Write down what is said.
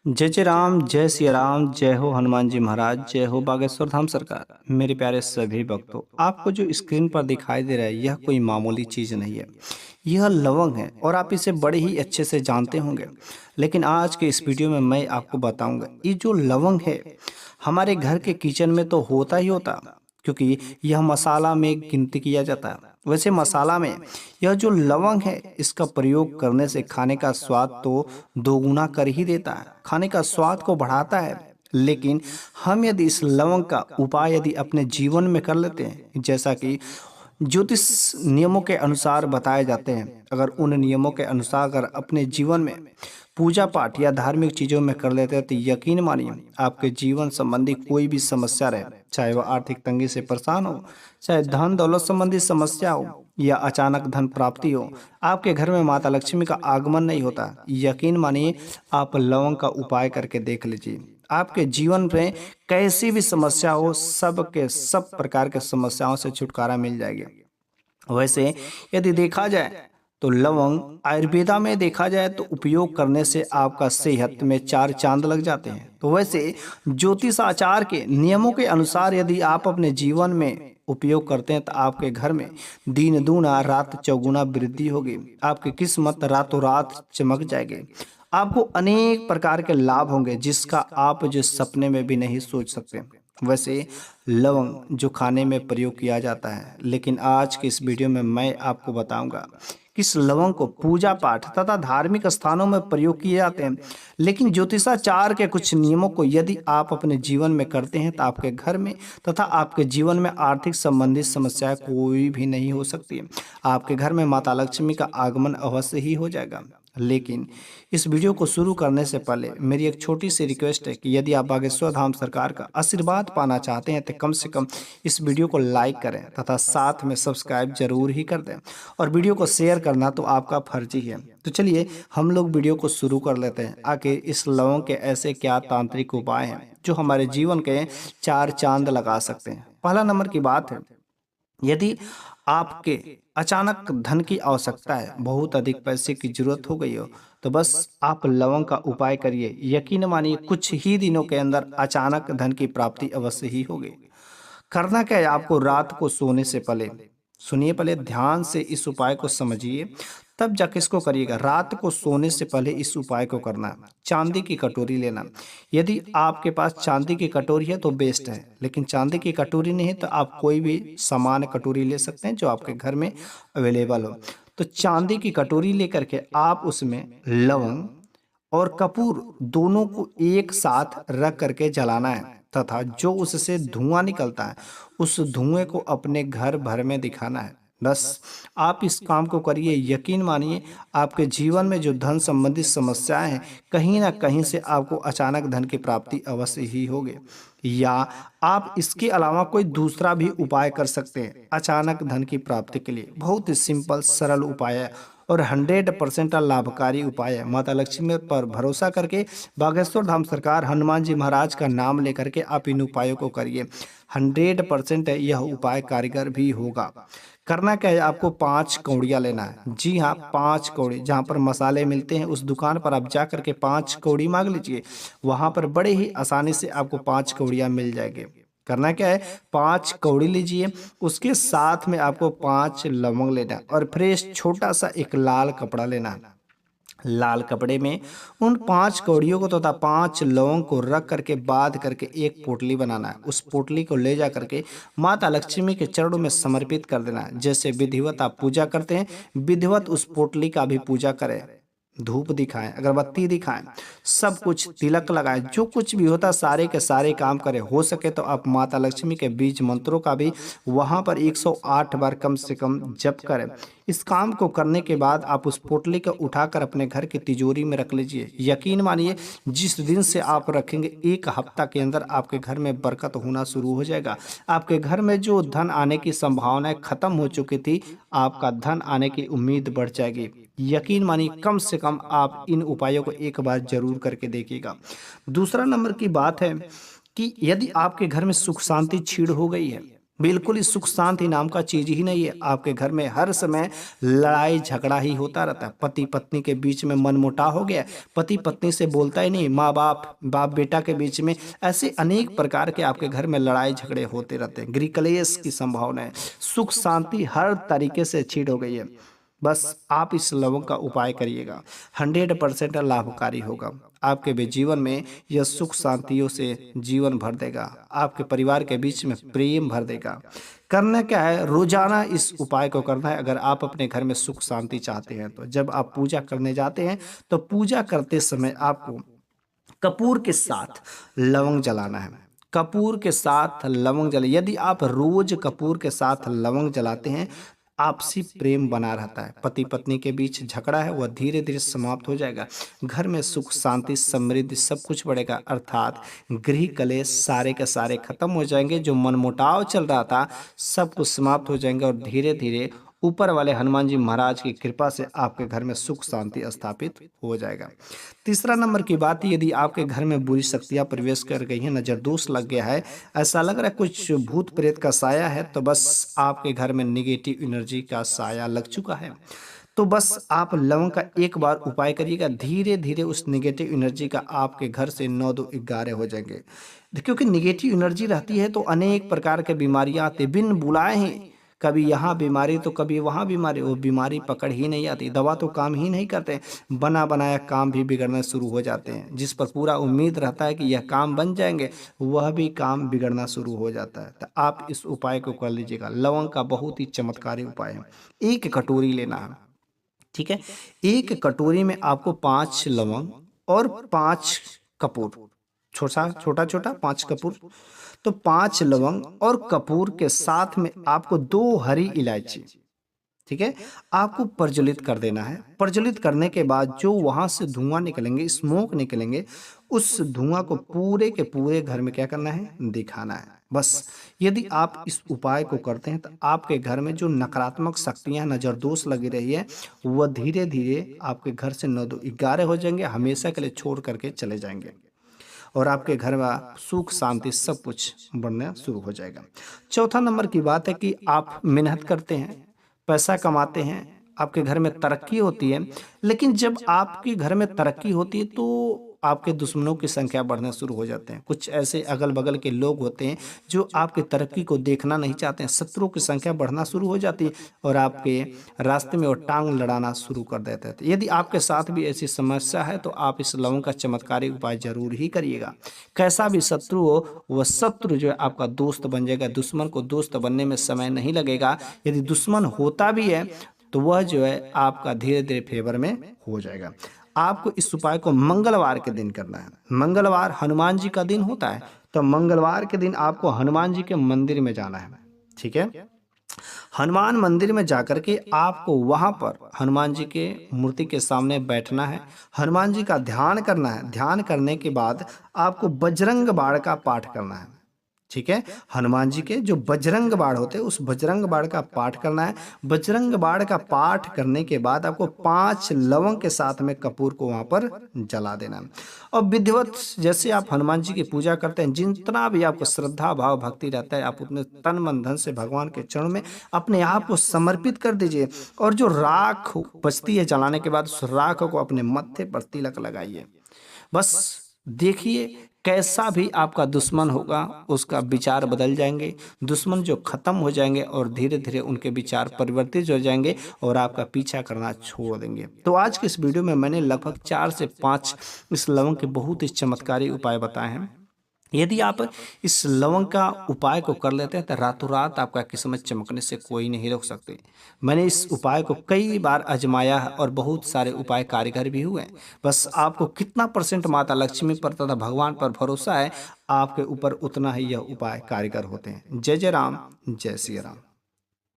जय जय राम, जय सिया राम, जय हो हनुमान जी महाराज, जय हो बागेश्वर धाम सरकार। मेरे प्यारे सभी भक्तों, आपको जो स्क्रीन पर दिखाई दे रहा है यह कोई मामूली चीज़ नहीं है। यह लवंग है और आप इसे बड़े ही अच्छे से जानते होंगे। लेकिन आज के इस वीडियो में मैं आपको बताऊंगा ये जो लवंग है हमारे घर के किचन में तो होता ही होता, क्योंकि यह मसाला में गिनती किया जाता है। वैसे मसाला में यह जो लवंग है इसका प्रयोग करने से खाने का स्वाद तो दोगुना कर ही देता है, खाने का स्वाद को बढ़ाता है। लेकिन हम यदि इस लवंग का उपाय यदि अपने जीवन में कर लेते हैं, जैसा कि ज्योतिष नियमों के अनुसार बताए जाते हैं, अगर उन नियमों के अनुसार अगर अपने जीवन में पूजा पाठ या धार्मिक चीजों में कर लेते हैं तो यकीन मानिए आपके जीवन संबंधी कोई भी समस्या रहे, चाहे वह आर्थिक तंगी से परेशान हो, चाहे धन दौलत संबंधी समस्या हो या अचानक धन प्राप्ति हो, आपके घर में माता लक्ष्मी का आगमन नहीं होता। यकीन मानिए आप लवंग का उपाय करके देख लीजिए, आपके जीवन में कैसी भी समस्या हो सब के सब प्रकार के समस्याओं से छुटकारा मिल जाएगी। वैसे यदि देखा जाए तो लवंग आयुर्वेदा में देखा जाए तो उपयोग करने से आपका सेहत में चार चांद लग जाते हैं। तो वैसे ज्योतिष आचार के नियमों के अनुसार यदि आप अपने जीवन में उपयोग करते हैं तो आपके घर में दिन दूना रात चौगुना वृद्धि होगी, आपकी किस्मत रातों रात चमक जाएगी, आपको अनेक प्रकार के लाभ होंगे जिसका आप जो सपने में भी नहीं सोच सकते। वैसे लवंग जो खाने में प्रयोग किया जाता है, लेकिन आज के इस वीडियो में मैं आपको बताऊंगा कि इस लवंग को पूजा पाठ तथा धार्मिक स्थानों में प्रयोग किए जाते हैं। लेकिन ज्योतिषाचार के कुछ नियमों को यदि आप अपने जीवन में करते हैं तो आपके घर में तथा आपके जीवन में आर्थिक संबंधित समस्याएं कोई भी नहीं हो सकती। आपके घर में माता लक्ष्मी का आगमन अवश्य ही हो जाएगा। लेकिन इस वीडियो को शुरू करने से पहले मेरी एक छोटी सी रिक्वेस्ट है कि यदि आप बागेश्वर धाम सरकार का आशीर्वाद पाना चाहते हैं तो कम से कम इस वीडियो को लाइक करें तथा साथ में सब्सक्राइब जरूर ही कर दें, और वीडियो को शेयर करना तो आपका फर्ज ही है। तो चलिए हम लोग वीडियो को शुरू कर लेते हैं। आखिर इस लवंग के ऐसे क्या तांत्रिक उपाय हैं जो हमारे जीवन के चार चांद लगा सकते हैं। पहला नंबर की बात है, यदि आपके अचानक धन की आवश्यकता है, बहुत अधिक पैसे की जरूरत हो गई हो, तो बस आप लवंग का उपाय करिए। यकीन मानिए कुछ ही दिनों के अंदर अचानक धन की प्राप्ति अवश्य ही होगी। करना क्या है, आपको रात को सोने से पहले, सुनिए पहले ध्यान से इस उपाय को समझिए तब जाके इसको करिएगा। रात को सोने से पहले इस उपाय को करना है। चांदी की कटोरी लेना, यदि आपके पास चांदी की कटोरी है तो बेस्ट है, लेकिन चांदी की कटोरी नहीं है तो आप कोई भी सामान्य कटोरी ले सकते हैं जो आपके घर में अवेलेबल हो। तो चांदी की कटोरी लेकर के आप उसमें लवंग और कपूर दोनों को एक साथ रख करके जलाना है तथा जो उससे धुआं निकलता है उस धुएं को अपने घर भर में दिखाना है। बस आप इस काम को करिए, यकीन मानिए आपके जीवन में जो धन संबंधित समस्याएं हैं कहीं ना कहीं से आपको अचानक धन की प्राप्ति अवश्य ही होगी। या आप इसके अलावा कोई दूसरा भी उपाय कर सकते हैं अचानक धन की प्राप्ति के लिए। बहुत ही सिंपल सरल उपाय है और 100% लाभकारी उपाय है। माता लक्ष्मी पर भरोसा करके बागेश्वर धाम सरकार हनुमान जी महाराज का नाम लेकर के आप इन उपायों को करिए, 100% यह उपाय कारगर भी होगा। करना क्या है, आपको 5 कौड़ियाँ लेना है। जी हाँ, 5 कौड़ी, जहाँ पर मसाले मिलते हैं उस दुकान पर आप जा करके 5 कौड़ी मांग लीजिए, वहाँ पर बड़े ही आसानी से आपको 5 कौड़ियाँ मिल जाएगी। करना क्या है, 5 कौड़ी लीजिए, उसके साथ में आपको 5 लवंग लेना और फ्रेश छोटा सा एक लाल कपड़ा लेना। लाल कपड़े में उन 5 कौड़ियों को तथा 5 लौंग को रख करके बांध करके एक पोटली बनाना है। उस पोटली को ले जा करके माता लक्ष्मी के चरणों में समर्पित कर देना है। जैसे विधिवत आप पूजा करते हैं विधिवत उस पोटली का भी पूजा करें, धूप दिखाएं, अगरबत्ती दिखाएं, सब कुछ तिलक लगाएं, जो कुछ भी होता सारे के सारे काम करें। हो सके तो आप माता लक्ष्मी के बीज मंत्रों का भी वहां पर 108 बार कम से कम जप करें। इस काम को करने के बाद आप उस पोटली को उठाकर अपने घर की तिजोरी में रख लीजिए। यकीन मानिए जिस दिन से आप रखेंगे 1 हफ्ता के अंदर आपके घर में बरकत होना शुरू हो जाएगा। आपके घर में जो धन आने की संभावनाएं खत्म हो चुकी थी, आपका धन आने की उम्मीद बढ़ जाएगी। यकीन मानिए कम से कम आप इन उपायों को एक बार जरूर करके देखिएगा। दूसरा नंबर की बात है कि यदि आपके घर में सुख शांति छीड़ हो गई है, बिल्कुल ही सुख शांति नाम का चीज ही नहीं है। आपके घर में हर समय लड़ाई झगड़ा ही होता रहता है। पति पत्नी के बीच में मनमुटाव हो गया, पति पत्नी से बोलता ही नहीं, माँ बाप बाप बेटा के बीच में, ऐसे अनेक प्रकार के आपके घर में लड़ाई झगड़े होते रहते हैं। गृह कलेश की संभावना है। सुख शांति हर तरीके से छीड़ हो गई है। बस आप इस लवंग का उपाय करिएगा, 100% लाभकारी होगा। आपके भी जीवन में यह सुख शांतियों से जीवन भर देगा। आपके परिवार के बीच में प्रेम भर देगा। करना क्या है, रोजाना इस उपाय को करना है। अगर आप अपने घर में सुख शांति चाहते हैं तो जब आप पूजा करने जाते हैं तो पूजा करते समय आपको कपूर के साथ लवंग जलाना है। कपूर के साथ लवंग जला, यदि आप रोज कपूर के साथ लवंग जलाते हैं, आपसी प्रेम बना रहता है। पति पत्नी के बीच झगड़ा है वह धीरे धीरे समाप्त हो जाएगा। घर में सुख शांति समृद्धि सब कुछ बढ़ेगा, अर्थात गृह कलेश सारे के सारे खत्म हो जाएंगे। जो मनमुटाव चल रहा था सब कुछ समाप्त हो जाएंगे और धीरे धीरे ऊपर वाले हनुमान जी महाराज की कृपा से आपके घर में सुख शांति स्थापित हो जाएगा। तीसरा नंबर की बात, यदि आपके घर में बुरी शक्तियां प्रवेश कर गई हैं, नजर दोष लग गया है, ऐसा लग रहा है कुछ भूत प्रेत का साया है, तो बस आपके घर में निगेटिव एनर्जी का साया लग चुका है। तो बस आप लवंग का एक बार उपाय करिएगा, धीरे धीरे उस निगेटिव एनर्जी का आपके घर से 9 2 11 हो जाएंगे। क्योंकि निगेटिव एनर्जी रहती है तो अनेक प्रकार के बीमारियां आती, बिन बुलाए ही कभी यहाँ बीमारी तो कभी वहाँ बीमारी, वो बीमारी पकड़ ही नहीं आती। दवा तो काम ही नहीं करते, बना बनाया काम भी बिगड़ना शुरू हो जाते हैं। जिस पर पूरा उम्मीद रहता है कि यह काम बन जाएंगे, वह भी काम बिगड़ना शुरू हो जाता है। तो आप इस उपाय को कर लीजिएगा। लवंग का बहुत ही चमत्कारी उपाय है। एक कटोरी लेना है, ठीक है। एक कटोरी में आपको 5 लवंग और 5 कपूर, छोटा छोटा छोटा 5 कपूर, तो 5 लवंग और कपूर के साथ में आपको 2 हरी इलायची, ठीक है, आपको प्रज्वलित कर देना है। प्रज्वलित करने के बाद जो वहां से धुआं निकलेंगे, स्मोक निकलेंगे, उस धुआं को पूरे के पूरे घर में क्या करना है, दिखाना है। बस यदि आप इस उपाय को करते हैं तो आपके घर में जो नकारात्मक शक्तियां, नजर दोष लगी रही है, वह धीरे धीरे आपके घर से 9 2 11 हो जाएंगे, हमेशा के लिए छोड़ करके चले जाएंगे और आपके घर में सुख शांति सब कुछ बढ़ना शुरू हो जाएगा। चौथा नंबर की बात है कि आप मेहनत करते हैं, पैसा कमाते हैं, आपके घर में तरक्की होती है, लेकिन जब आपके घर में तरक्की होती है तो आपके दुश्मनों की संख्या बढ़ना शुरू हो जाते हैं। कुछ ऐसे अगल बगल के लोग होते हैं जो आपकी तरक्की को देखना नहीं चाहते हैं, शत्रुओं की संख्या बढ़ना शुरू हो जाती है और आपके रास्ते में वो टांग लड़ाना शुरू कर देते हैं। यदि आपके साथ भी ऐसी समस्या है तो आप इस लवंग का चमत्कारी उपाय जरूर ही करिएगा। कैसा भी शत्रु हो, वह शत्रु जो है आपका दोस्त बन जाएगा। दुश्मन को दोस्त बनने में समय नहीं लगेगा। यदि दुश्मन होता भी है तो वह जो है आपका धीरे धीरे फेवर में हो जाएगा। आपको इस उपाय को मंगलवार के दिन करना है। मंगलवार हनुमान जी का दिन होता है, तो मंगलवार के दिन आपको हनुमान जी के मंदिर में जाना है, ठीक है। हनुमान मंदिर में जाकर के आपको वहां पर हनुमान जी के मूर्ति के सामने बैठना है, हनुमान जी का ध्यान करना है। ध्यान करने के बाद आपको बजरंग बाण का पाठ करना है, ठीक है। हनुमान जी के जो बजरंग बाण होते हैं उस बजरंग बाण का पाठ करना है। बजरंग बाण का पाठ करने के बाद आपको 5 लवंग के साथ में कपूर को वहां पर जला देना है। और विधिवत जैसे आप हनुमान जी की पूजा करते हैं, जितना भी आपको श्रद्धा भाव भक्ति रहता है, आप अपने तन मन धन से भगवान के चरणों में अपने आप को समर्पित कर दीजिए। और जो राख बचती है जलाने के बाद, उस राख को अपने मत्थे पर तिलक लगाइए। बस देखिए कैसा भी आपका दुश्मन होगा उसका विचार बदल जाएंगे, दुश्मन जो खत्म हो जाएंगे और धीरे धीरे उनके विचार परिवर्तित हो जाएंगे और आपका पीछा करना छोड़ देंगे। तो आज के इस वीडियो में मैंने लगभग 4 से 5 इस लवंग के बहुत ही चमत्कारी उपाय बताए हैं। यदि आप इस लवंग का उपाय को कर लेते हैं तो रातों रात आपका किस्मत चमकने से कोई नहीं रोक सकते। मैंने इस उपाय को कई बार आजमाया है और बहुत सारे उपाय कारगर भी हुए हैं। बस आपको कितना % माता लक्ष्मी पर तथा भगवान पर भरोसा है, आपके ऊपर उतना ही यह उपाय कारगर होते हैं। जय जय राम, जय श्री राम।